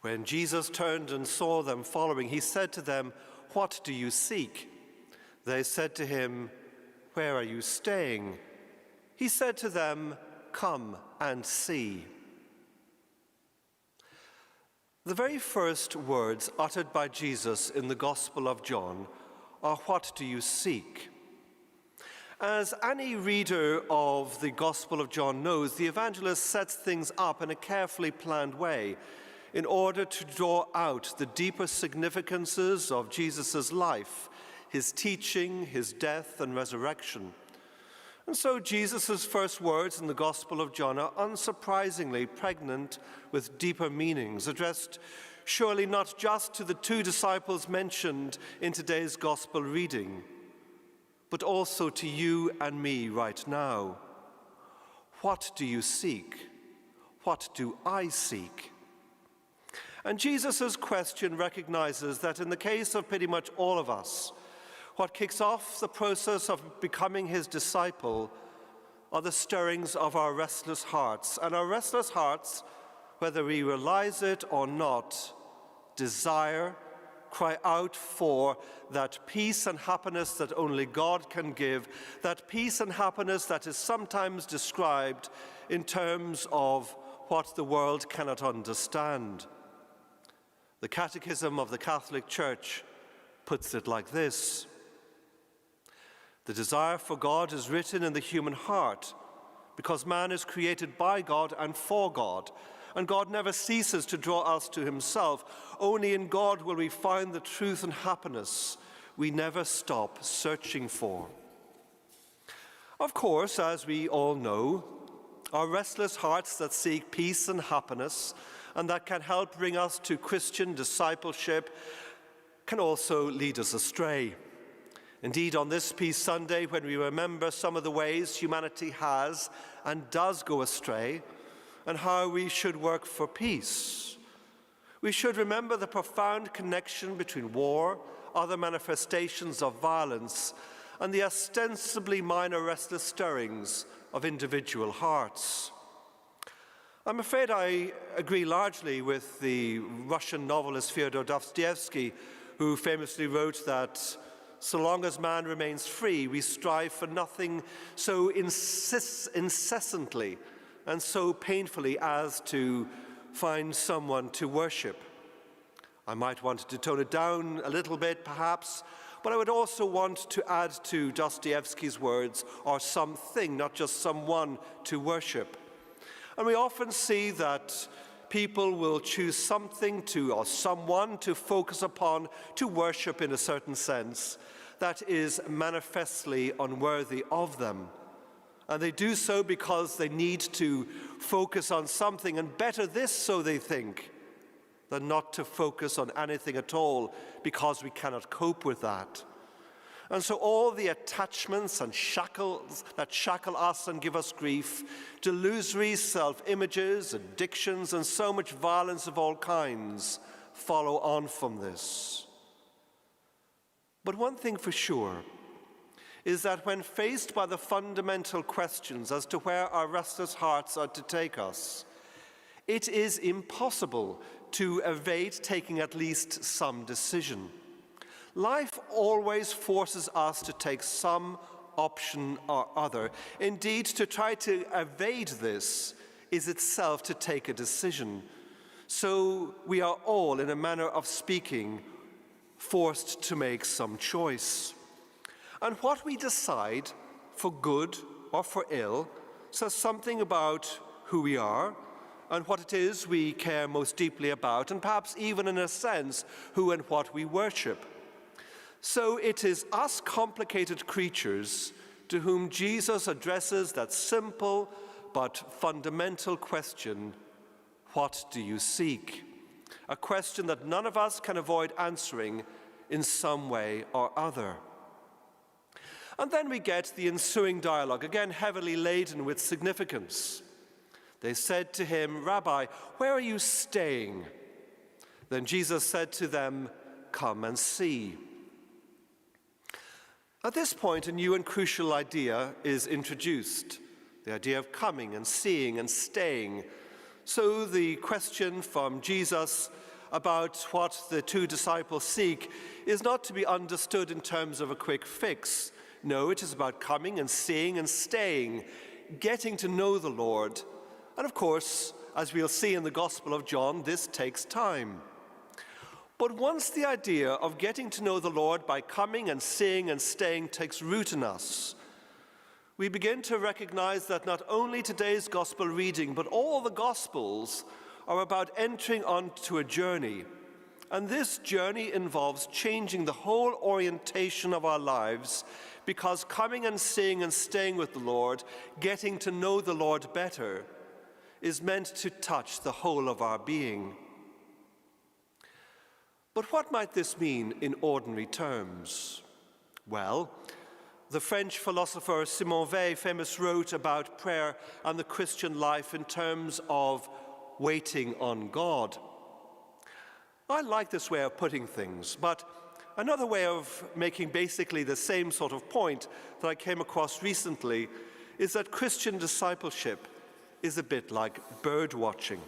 When Jesus turned and saw them following, he said to them, "What do you seek?" They said to him, "Where are you staying?" He said to them, "Come and see." The very first words uttered by Jesus in the Gospel of John are, "What do you seek?" As any reader of the Gospel of John knows, the evangelist sets things up in a carefully planned way in order to draw out the deeper significances of Jesus' life, his teaching, his death and resurrection. And so Jesus' first words in the Gospel of John are unsurprisingly pregnant with deeper meanings, addressed surely not just to the two disciples mentioned in today's Gospel reading, but also to you and me right now. What do you seek? What do I seek? And Jesus' question recognizes that in the case of pretty much all of us, what kicks off the process of becoming his disciple are the stirrings of our restless hearts. And our restless hearts, whether we realize it or not, desire, cry out for that peace and happiness that only God can give, that peace and happiness that is sometimes described in terms of what the world cannot understand. The Catechism of the Catholic Church puts it like this: the desire for God is written in the human heart because man is created by God and for God, and God never ceases to draw us to himself. Only in God will we find the truth and happiness we never stop searching for. Of course, as we all know, our restless hearts that seek peace and happiness and that can help bring us to Christian discipleship can also lead us astray. Indeed, on this Peace Sunday, when we remember some of the ways humanity has and does go astray, and how we should work for peace, we should remember the profound connection between war, other manifestations of violence, and the ostensibly minor restless stirrings of individual hearts. I'm afraid I agree largely with the Russian novelist Fyodor Dostoevsky, who famously wrote that so long as man remains free, we strive for nothing so incessantly and so painfully as to find someone to worship. I might want to tone it down a little bit, perhaps, but I would also want to add to Dostoevsky's words, or something, not just someone to worship. And we often see that people will choose something to, or someone to focus upon, to worship in a certain sense, that is manifestly unworthy of them. And they do so because they need to focus on something, and better this, so they think, than not to focus on anything at all, because we cannot cope with that. And so all the attachments and shackles that shackle us and give us grief, delusory self-images, addictions, and so much violence of all kinds follow on from this. But one thing for sure is that when faced by the fundamental questions as to where our restless hearts are to take us, it is impossible to evade taking at least some decision. Life always forces us to take some option or other. Indeed, to try to evade this is itself to take a decision. So we are all, in a manner of speaking, forced to make some choice. And what we decide, for good or for ill, says something about who we are and what it is we care most deeply about, and perhaps even, in a sense, who and what we worship. So it is us complicated creatures to whom Jesus addresses that simple but fundamental question, what do you seek? A question that none of us can avoid answering in some way or other. And then we get the ensuing dialogue, again heavily laden with significance. They said to him, "Rabbi, where are you staying?" Then Jesus said to them, "Come and see." At this point, a new and crucial idea is introduced, the idea of coming and seeing and staying. So the question from Jesus about what the two disciples seek is not to be understood in terms of a quick fix. No, it is about coming and seeing and staying, getting to know the Lord. And of course, as we'll see in the Gospel of John, this takes time. But once the idea of getting to know the Lord by coming and seeing and staying takes root in us, we begin to recognize that not only today's Gospel reading, but all the Gospels are about entering onto a journey. And this journey involves changing the whole orientation of our lives, because coming and seeing and staying with the Lord, getting to know the Lord better, is meant to touch the whole of our being. But what might this mean in ordinary terms? Well, the French philosopher Simone Weil famously wrote about prayer and the Christian life in terms of waiting on God. I like this way of putting things, but another way of making basically the same sort of point that I came across recently is that Christian discipleship is a bit like bird watching.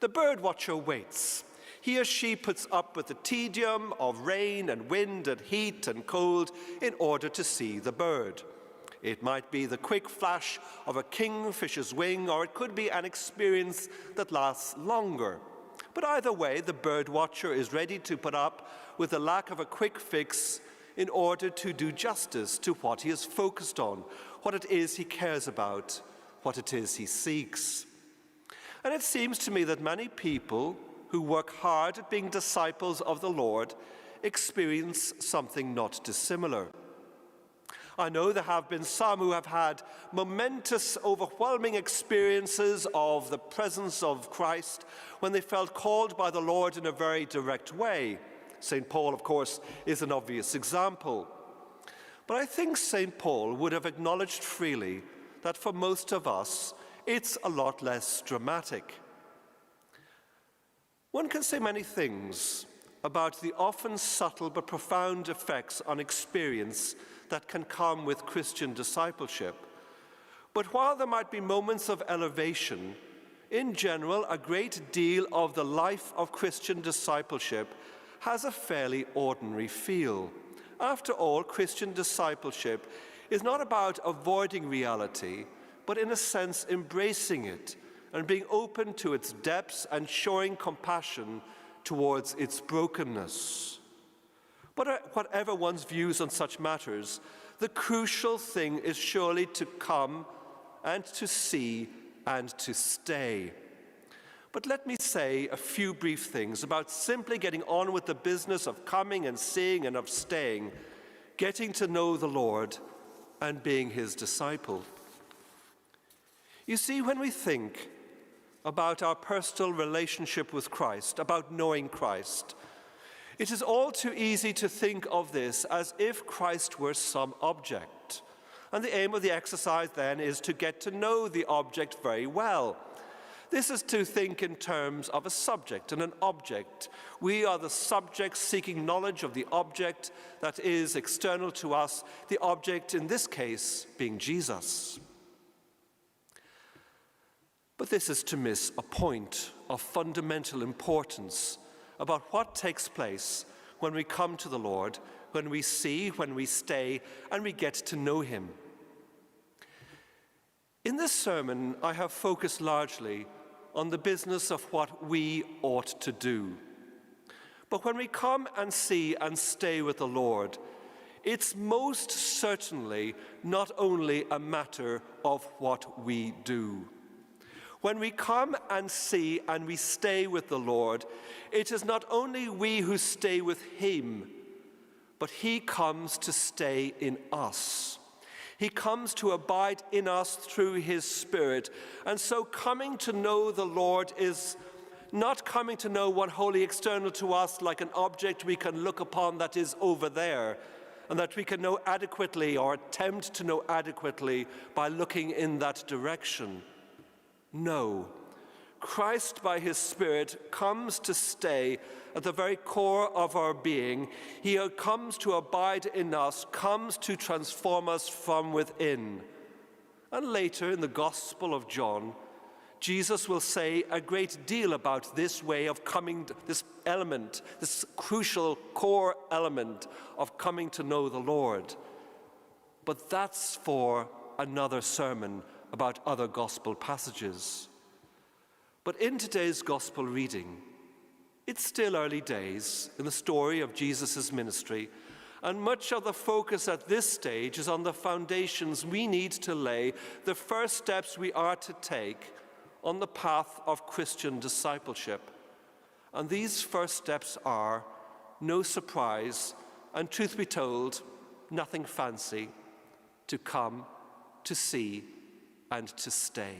The bird watcher waits. He or she puts up with the tedium of rain and wind and heat and cold in order to see the bird. It might be the quick flash of a kingfisher's wing, or it could be an experience that lasts longer. But either way, the bird watcher is ready to put up with the lack of a quick fix in order to do justice to what he is focused on, what it is he cares about, what it is he seeks. And it seems to me that many people who work hard at being disciples of the Lord experience something not dissimilar. I know there have been some who have had momentous, overwhelming experiences of the presence of Christ when they felt called by the Lord in a very direct way. St. Paul, of course, is an obvious example. But I think St. Paul would have acknowledged freely that for most of us, it's a lot less dramatic. One can say many things about the often subtle but profound effects on experience that can come with Christian discipleship. But while there might be moments of elevation, in general, a great deal of the life of Christian discipleship has a fairly ordinary feel. After all, Christian discipleship is not about avoiding reality, but in a sense embracing it and being open to its depths and showing compassion towards its brokenness. But whatever one's views on such matters, the crucial thing is surely to come and to see and to stay. But let me say a few brief things about simply getting on with the business of coming and seeing and of staying, getting to know the Lord and being his disciple. You see, when we think about our personal relationship with Christ, about knowing Christ, it is all too easy to think of this as if Christ were some object. And the aim of the exercise then is to get to know the object very well. This is to think in terms of a subject and an object. We are the subjects seeking knowledge of the object that is external to us, the object in this case being Jesus. But this is to miss a point of fundamental importance about what takes place when we come to the Lord, when we see, when we stay, and we get to know him. In this sermon, I have focused largely on the business of what we ought to do. But when we come and see and stay with the Lord, it's most certainly not only a matter of what we do. When we come and see and we stay with the Lord, it is not only we who stay with him, but he comes to stay in us. He comes to abide in us through his Spirit. And so coming to know the Lord is not coming to know one wholly external to us like an object we can look upon that is over there and that we can know adequately or attempt to know adequately by looking in that direction. No, Christ by his Spirit comes to stay at the very core of our being. He comes to abide in us, comes to transform us from within. And later in the Gospel of John, Jesus will say a great deal about this way of coming, this element, this crucial core element of coming to know the Lord. But that's for another sermon about other gospel passages. But in today's gospel reading, it's still early days in the story of Jesus' ministry, and much of the focus at this stage is on the foundations we need to lay, the first steps we are to take on the path of Christian discipleship. And these first steps are, no surprise, and truth be told, nothing fancy, to come, to see, and to stay.